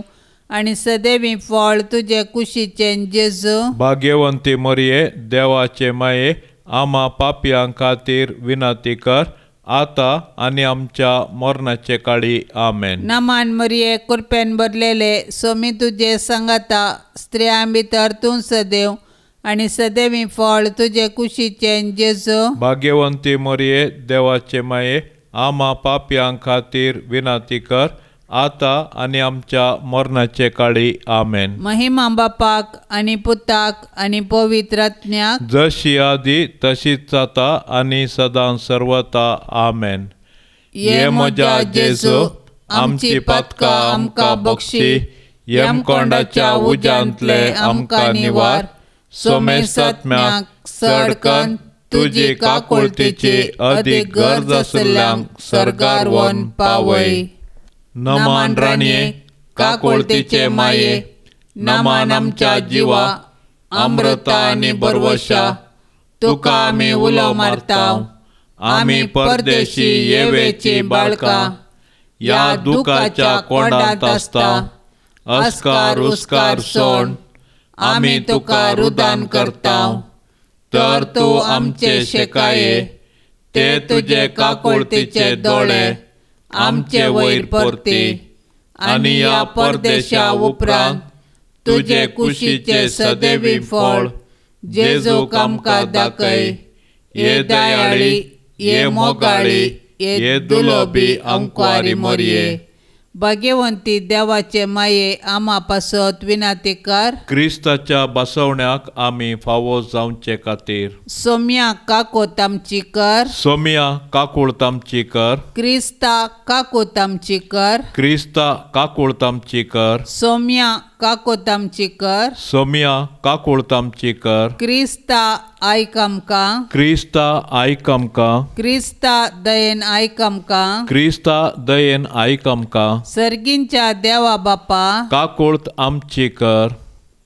आणि सदैवी फळ तुझे कुशीचे जेजू. भाग्यवंती मरिये देवाचे माये, आम्हा पाप्यां खातीर विनंती कर, आता आणि आमच्या मरणाचे काळी आमेन. नमान मरिये कृपेन भरलेले सोमी तुझे सांगाता स्त्रियां भितर तूं सदैव आणि सदैवी फळ तुझे कुशीचे जेजू. भाग्यवंती मरिये देवाचे माये, आम्हा पाप्यां खातीर विनंती कर, आता आणि आमच्या मरणाचे काळी आमेन. महिमा बापाक आणि पुताक आणि पवित्र आत्म्याक, जशी आदी तशीच आता आणि सदां सर्वता आमेन. ये म्हज्या जेजू आमची पातकां आमकां बक्षी, यमकोंडाच्या उज्यांतले आमकां निवार. सोमेस आत्म्याक सडकन तुजी काकुळतीची अदीक गरज आसल्यांक सर्गार व्हरून पावय. नमान राणये काकुळतीचे माये, नमान आमच्या जिवा अमृता आणि बरवशा, तुका आमी उलो मारताव. आमी परदेशी येवेची बाळकां या दुखाच्या कोंडांत आसता. अस्कार उस्कार सोड आमी तुका रुदान करताव. तर तूं आमचे शेकाये, ते तुजे काकुळतीचे दोळे आमचे वयर परती. आणि या परदेशा उपरांत तुजे कुशीचे सदैवी फळ जेजूक आमकां दाखय. ये दयाळी, ये मोगाळी, ये दुलोबी अंकुआरी मरिये. भाग्यवंती देवाचे माये, आम्हा पासत विनंती कर. क्रिस्ताच्या बसवण्याक आमी फावो जावचे खातीर सोम्या काकोत आमची कर. सोमिया काकुळतामची कर. क्रिस्ता काकोत आमची कर. क्रिस्ता काकुळतामची कर. सोम्या काकोत आमची कर. सोमिया काकुळतामची कर. क्रिस्ता आयक आमकां. क्रिस्ता आयक आमकां. क्रिस्ता दयेन आयक आमकां. क्रिस्ता दयेन आयक आमकां. सर्गींच्या देवा बापा, काकुळत आमची कर.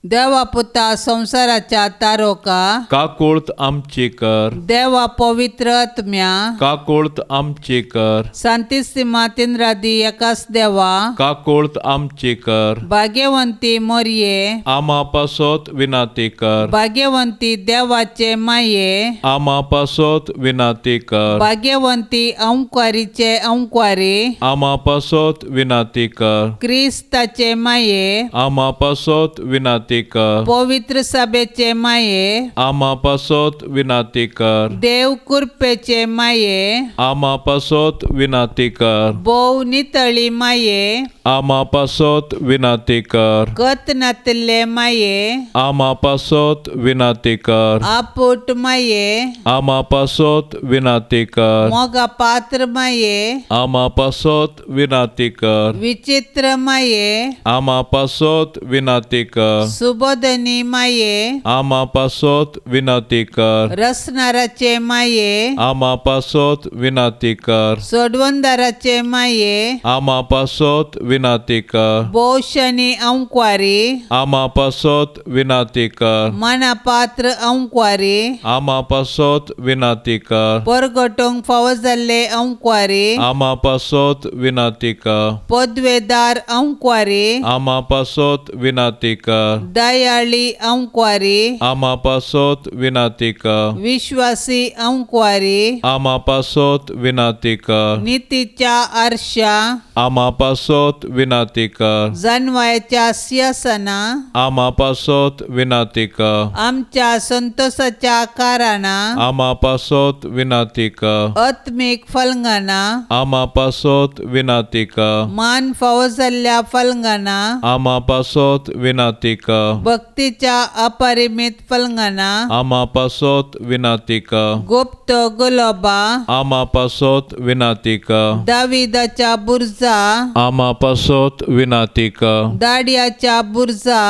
देवा पुता संसाराच्या तारोका, काकुळत आमची कर. देवा पवित्र आत्म्या, काकुळत आमची कर. शांतिस्तिमा तिंद्रादी एकाच देवा, काकुळत आमची कर. भाग्यवंती मरिये, आम्हा पासत विनंती कर. भाग्यवंती देवाचे माये, आम्हा पासत विनंती कर. भाग्यवंती अंकुआरीचे अंकुआरी, आम्हा पासत विनंती कर. क्रिस्ताचे माये, आम्हा पासत विनंती कर. पवित्र सभेचे माये, आम्हा पासत विनंती कर. देव कृपेचे माये, आम्हा पासत विनंती कर. बोव नितळी माये, आमा पासत विनंती कर. कत नातले माये आमा पासत विनंती कर. आपूट माये आमा पासत विनंती कर. मोगा पात्र माये आमा पासत विनंती कर. विचित्र माये आमा पासत विनंती कर. सुबोधनी माये आमा पासत विनंती कर. रसनाराचे माये आमा पासत विनंती कर. सोडवंदाराचे माये आमा पासत विनंती कर. बोशनी अंक्वारी आमा पासत विनंती कर. मना पात्र अंक्वारी आमा पासत विनंती कर. परगटोंग फावो जाल्ले अंक्वारी आमा पासत विनंती कर. पदवेदार अंक्वारी आमा पासत विनंती कर. दयाळी अंक्वारी आमा पासत विनंती कर. विश्वासी अंक्वारी आमा पासत विनंती कर. नीतीच्या आरशा आमा पासत विनंती कर. जानवायाच्या सिंहासना आमा पासत विनंती कर. आमच्या संतोषाच्या काराना आमा पासत विनंती कर. आत्मिक फलंगाना आमा पासत विनंती कर. मान फावो जाल्ल्या फलंगाना आमा पासत विनंती कर. भक्तीच्या अपरिमित फलंगाना आमा पासत विनंती कर. गुप्त गुलाबा आमा पासत विनंती कर. दाविदाच्या बुर्जा आमा पासत विनंती कर. दाडियाच्या बुर्जा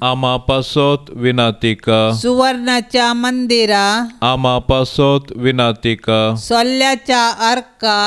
आमा पासत विनंती कर. सुवर्णाच्या मंदिरा आमा पासत विनंती कर. सोल्ल्याच्या अर्का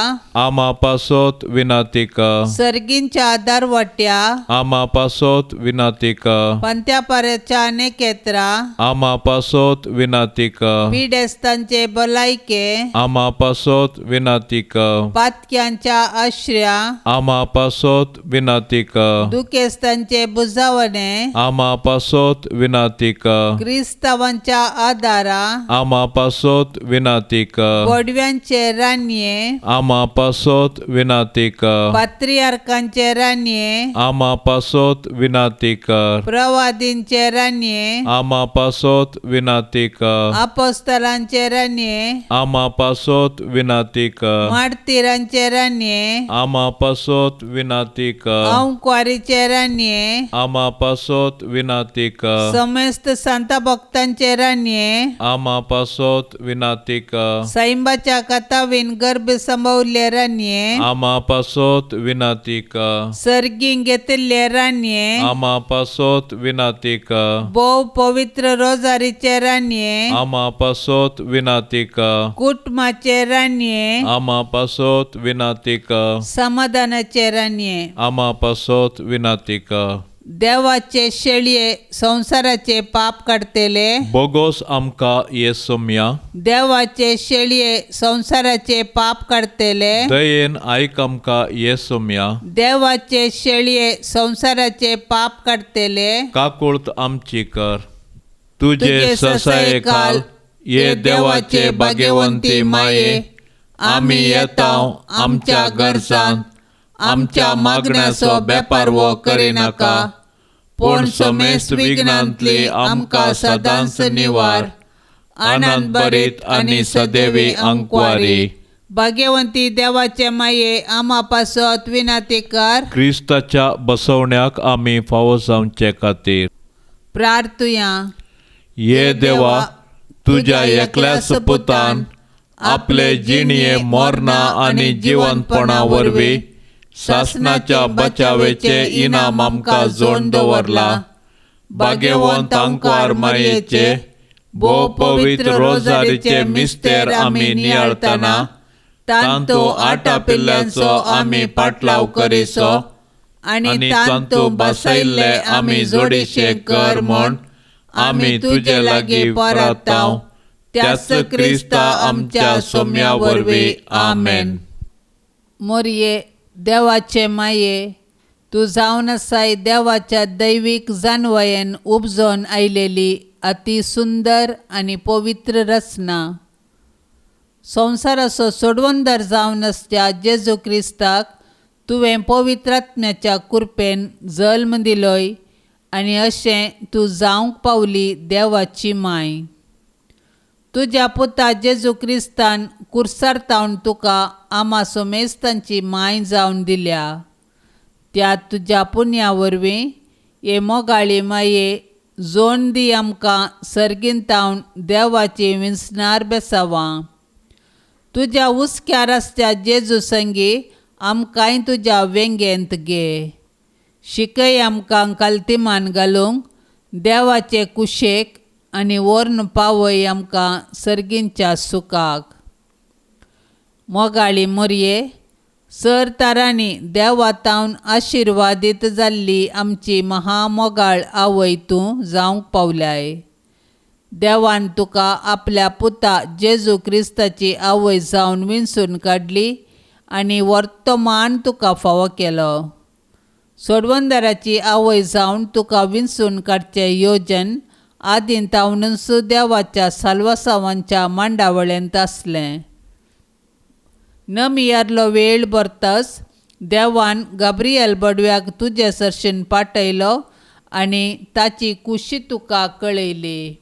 आमा पासत विनंती कर. सर्गींच्या दरवट्या आमा पासत विनंती कर. पंत्यापाऱ्याच्या नेकेत्रा आमा पासत विनंती कर. पिडेस्तांचे भलायके आमा पासत विनंती कर. पातक्यांच्या आश्रया आमा पासत विनंती कर. दुखेस्तांचे बुजावणे आमा पासत विनंती कर. क्रिस्तावांच्या आदारा आमा पासत विनंती कर. गोडव्यांचे रान्ये आमा पासत विनंती कर. पात्रियार्कांचे रान्ये आमा पासत विनंती कर. प्रवादींचे रान्ये आमा पासत विनंती कर. अपोस्तलांचे रान्ये आमा पासत विनंती कर. मार्तिरांचे रान्ये आमा पासत विनंती कर. अंक्वारीचे रान्ये आमा पासत विनंती कर. समेस्त संत भक्तांचे रान्ये आमा पासत विनंती कर. साईबाच्या कथावीन गर्भ संभवले रान्ये आमा पासत विनंती कर. सर्गीं घेतिल्ले रान्ये आमा पासत विनंती कर. भोव पवित्र रोजारीचे रान्ये आमा पासत विनंती कर. कुटुंबाचे रान्ये आमा पासत विनंती कर. समाधानाचे रान्ये आमा पासत विनंती कर. देवाचे शेळये संसाराचे पाप काडतेले बोगोस आमका येसुम्या. देवाचे शेळये संसाराचे पाप काडतेले दयेन आयक आमका येसुम्या. देवाचे शेळये संसाराचे पाप काडतेले काकुळत आमची कर. तुझे ससाये काल ये देवाचे भाग्यवंती माये. आमी येताव आमच्या गरजांत आमच्या मागण्याचो बेपार वो करिनाका. पूण समेस्त विघ्नांतली आमकां सदांच निवार. आनंद भरीत आनी सदैवी अंकवारी. भाग्यवंती देवाचे माये आमा पासत विनंती कर. क्रिस्ताच्या बसवण्याक आमी फावो जावचे खातीर प्रार्थुया. ये देवा, तुझ्या एकल्याच पुतान आपले जिणये मोरणा आनी जिवंतपणा वरवीं शासनाच्या बचावेचे इनाम आमकां जोड दवरला. भाग्यवंत अंकवार मायेचे भोव पवित्र रोजारीचे मिस्तेर आमी नियाळतना तांतू आटा पिल्ल्यांचो आमी पाटलाव करिसो आनी तांतू बसयल्ले आमी जोडीशे कर म्हूण आमी तुजे लागीं परताव. त्याच क्रिस्ता आमच्या सोम्या वरवीं. आमेन. मोरये देवाचे माये, तू जावन आसाय देवाच्या दैवीक जानवयेन उपजोन आयलेली अति सुंदर आनी पवित्र रचना. संवसाराचो सोडवंदर जावन आसच्या जेजू क्रिस्ताक तुवें पवित्रात्म्याच्या कृपेन जल्म दिलोय आनी अशें तूं जावंक पावली देवाची माय. तुज्या पुता जेजू क्रिस्तान कुर्सार तावन तुका आमा सोमेस्तांची माय जावन दिल्या. त्या तुज्या पुण्या वरवीं हे मोगाळी माये जोड दी आमकां सर्गींतावन देवाची विंसणार बेसावां. तुज्या उस्क्या रस्त्या जेजू संगी आमकांय तुज्या वेंगेंत घे. शिकय आमकां काल्तिमान घालूंक देवाचे कुशेक आनी व्हरून पावय आमकां सर्गींच्या सुखाक. मोगाळी मोरये, सर तरांनी देवातावन आशिर्वादीत जाल्ली आमची महामोगाळ आवय तूं जावंक पावल्याय. देवान तुका आपल्या पुता जेजू क्रिस्ताची आवय जावन विंचून काडली आनी वर्तमान तुका फावो केलो. सोडवंदराची आवय जावन तुका विंचून काडचें येवजन आदींतावनूच देवाच्या साल्वासावांच्या मांडावळेंत आसलें. नमियारलो वेळ भरताच देवान गाब्रियल बडव्याक तुजे सरशीन पाठयलो आनी ताची कुशी तुका कळयली.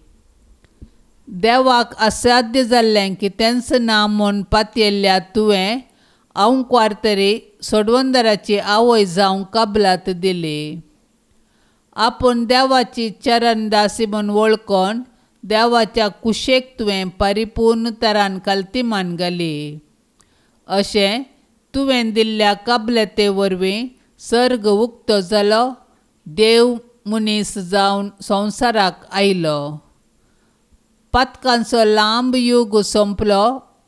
देवाक असाध्य जाल्लें की तेंच नांव म्हूण पातयेल्ल्या तुवें अवंकवार तरी सोडवंदराची आवय जावंक कबलात दिली. आपूण देवाची चरण दासी म्हूण वळखोन देवाच्या कुशेक तुवें परिपूर्ण तरान काल्तिमान घाली. अशें तुवें दिल्ल्या कबलाते वरवीं सर्ग उक्तो जालो, देव मनीस जावन संवसाराक आयलो. पातकांचो लांब युग सोंपलो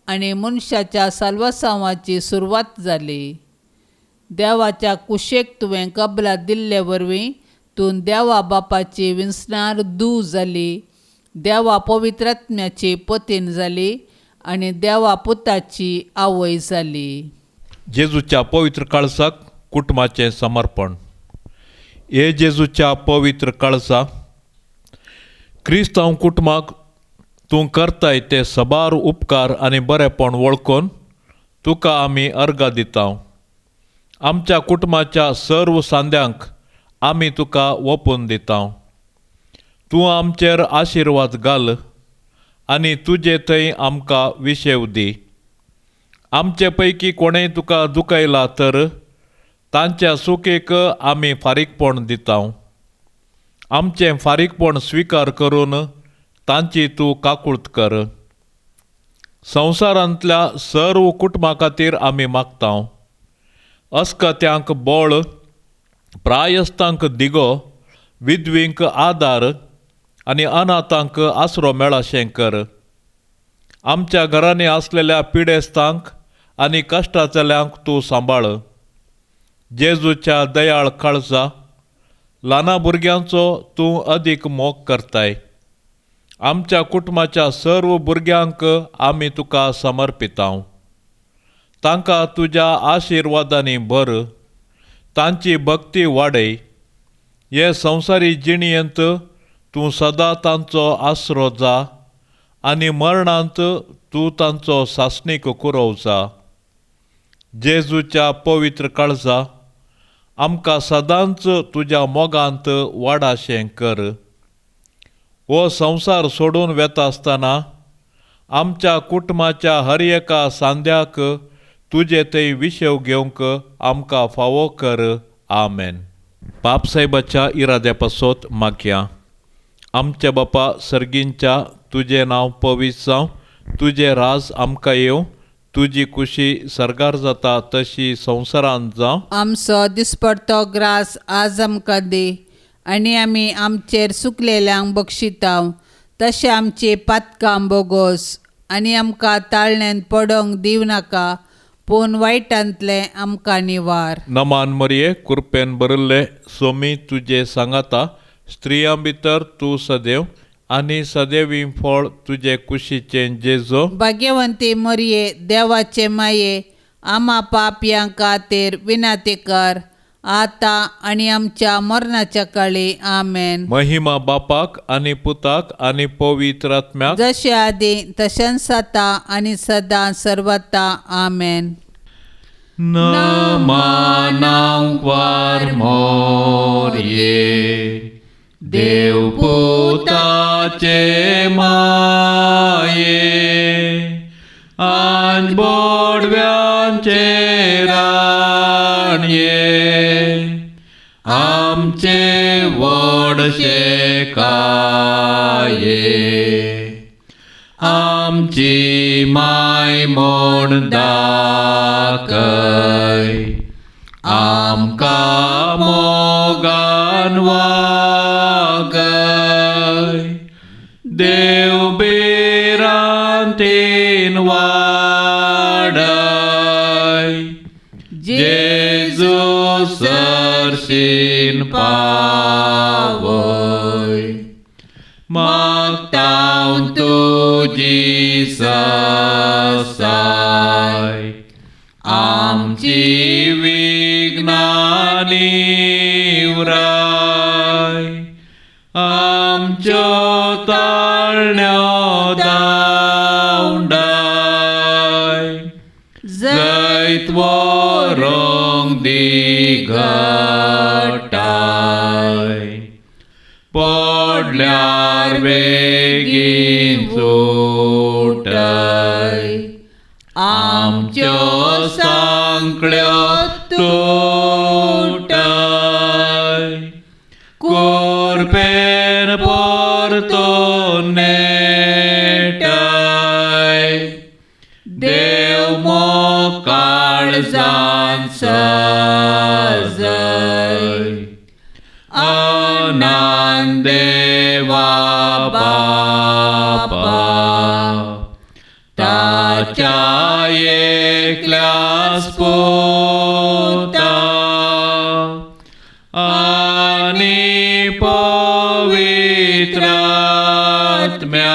आनी मनशाच्या साल्वासावांची सुरवात जाली. देवाच्या कुशेक तुवें कबलात दिल्ले वरवीं तूं देवा बापाची विंसणार धूव जाली, देवा पवित्रात्म्याची पतीन जाली आनी देवा पुताची आवय जाली. जेजूच्या पवित्र काळजाक कुटुंबाचें समर्पण. हे जेजूच्या पवित्र काळजा क्रिस्तांव कुटुंबाक तूं करताय ते सबार उपकार आनी बरेपण वळखून तुका आमी अर्गां दिता. आमच्या कुटुंबाच्या सर्व सांद्यांक आमी तुका ओपून दिता. तूं आमचेर आशिर्वाद घाल आनी तुजे थंय आमकां विशेव दी. आमचे पैकी कोणेय तुका दुखयला तर तांच्या सुखेक आमी फारीकपण दिता. आमचें फारीकपण स्विकार करून तांची तूं काकुळट कर. संवसारांतल्या सर्व कुटुंबां खातीर आमी मागता. अस्कत्यांक बळ, प्रायस्तांक दिगो, विधवींक आदार आनी अनाथांक आसरो मेळाशें कर. आमच्या घरांनी आसलेल्या पिडेस्तांक आनी कश्टाचेल्यांक तूं सांबाळ. जेजूच्या दयाळ काळजा ल्हाना भुरग्यांचो तूं अदीक मोग करताय. आमच्या कुटुंबाच्या सर्व भुरग्यांक आमी तुका समर्पिता. तांकां तुज्या आशिर्वादांनी भर. तांची भक्ती वाडय. हे संवसारी जिणयेंत तूं सदां तांचो आसरो जा आनी मरणांत तूं तांचो सासणीक कुरव जा. जेजूच्या पवित्र काळजा आमकां सदांच तुज्या मोगांत वाडाशें कर. हो संवसार सोडून वेता आसतना आमच्या कुटुंबाच्या हर एका सांद्याक तुजे थंय विशेव घेवंक आमकां फावो कर. आमेन. बापसाहेबाच्या इराद्या पासत मागया. आमच्या बापा सर्गींच्या तुजें नांव पवित्र जावं. तुजें राज आमकां येवं. तुजी कुशी सरगार जाता तशी संवसारांत जावं. आमचो दिसपडटो ग्रास आज आमकां दी आनी आमी आमचेर सुकलेल्यांक बक्षितांव तशें आमची पातकां बोगोस आनी आमकां ताळण्यांत पडोंक दिव नाका, पूण वायटांतले आमकां निवार. नमान मरिये, कृपेन भरिल्ले सोमी तुजे सांगाता स्त्रियां भितर तूं सदैव आनी सदैवी फळ तुजे कुशीचें जेजो. भाग्यवंती मरिये, देवाचे माये, आमा पापयां खातीर विनाती कर, आतां आनी आमच्या मरणाच्या काळी. आमेन. महिमा बापाक आनी पुताक आनी पवित्र आत्म्याक जशें आदी तशेंच आतां आनी सदां सर्वता. आमेन. नमानांकवार मोरये, देव पुताचे माये, आन बोडव्यांचे राणये, आमचे व्हडशे काये आमची माय म्हूण दाखय आमकां मोगान वागय देव बेरांतेन वाडय जेजू सरशीन पावय मागतां तुजी ससाय आमची विघ्नां निवराय आमच्यो ताळण्यो धांवडाय जैत व्हरोंक दिगटाय पडल्यार बेगीन सुटाय आमच्यो सांकळ्यो तुटाय कोरपेन परतून नेटाय देव मोकाळजान सजय आनंद देवा बापा ताच्या एकल्याच पुता आनी पवित्र आत्म्या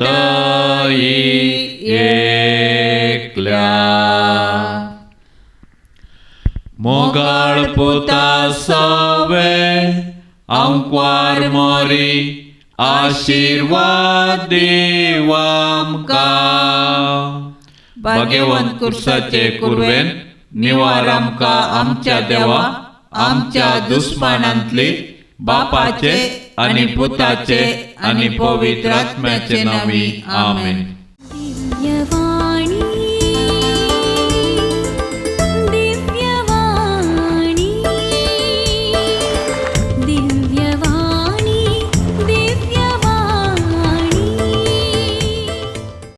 तेगातय एकल्या मोगाळ पुता सवे आमकां मोरी आशीर्वाद देव आमकां भाग्यवंत कुर्साचे कुरवेन निवार आमकां आमच्या देवा आमच्या दुस्मानांतली बापाचे आनी पुताचे आनी पवित्र आत्म्याचे नांवी आमेन. दिव्यवाणी